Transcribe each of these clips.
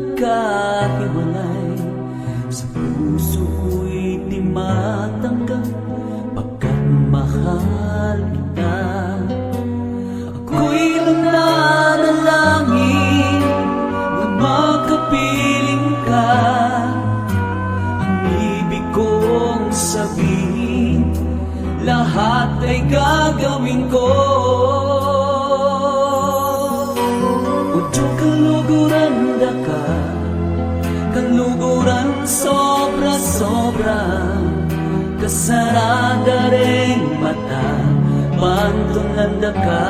nagkahiwalay, sa puso ko'y di matanggap, pagkat mahal kita. Ako'y nananalangin na makapiling ka. Ang ibig kong sabihin, lahat ay gagawin ko. Kaluguran da ka, kaluguran sobra-sobra, kasarada ring mata, mantulanda ka.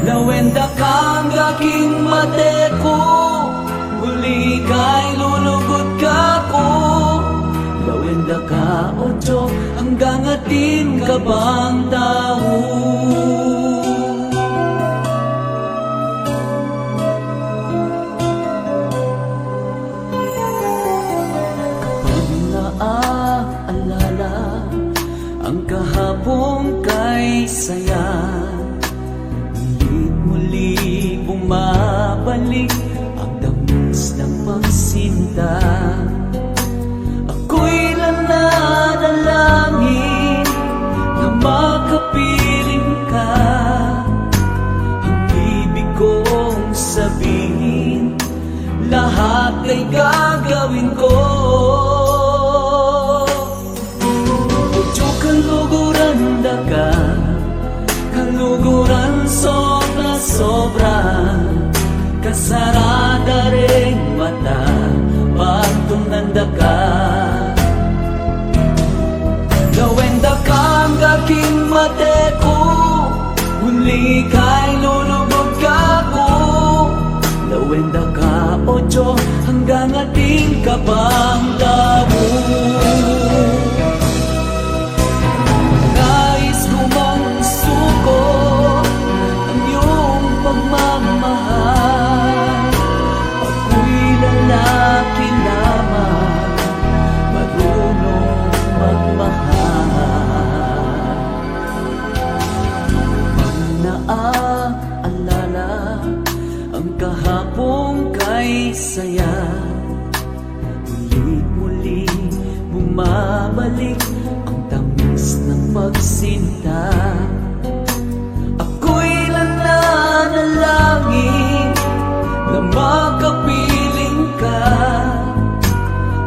Lawenda kang aking mate ko, muli ka'y lulugod ka ko. Lawenda ka, ocho, hanggang atin ka bang tao? Ang kahapon kay saya, mulit-muli bumabalik ang damis ng pagsinta. Ako'y nananalangin na makapiling ka. Ang ibig kong sabihin, lahat ay gagawin ko. Kaluguran da ka, kaluguran sobra-sobra, kasarada ring mata, pagtunanda ka. Lawenda kang aking mate ko, huli ka'y lulubog ka ko. Lawenda ka, ocho, hanggang ating ka bang tao? Ang kahapon kay saya, muli-muli bumabalik ang tamis ng pagsinta. Ako'y nananalangin na makapiling ka.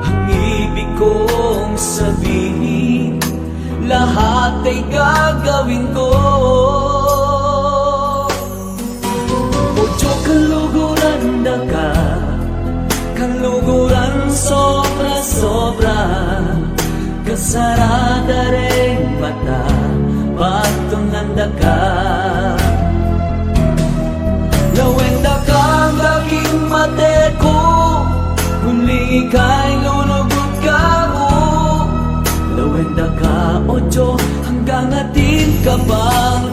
Ang ibig kong sabihin, lahat ay gagawin ko. Kaluguran da ka, kaluguran sobra-sobra, kasarada ring mata, pagtunanda ka. Lawenda kang aking mate ko, huli ka'y lulubog ka ko. Lawenda ka, ocho, hanggang atin ka bang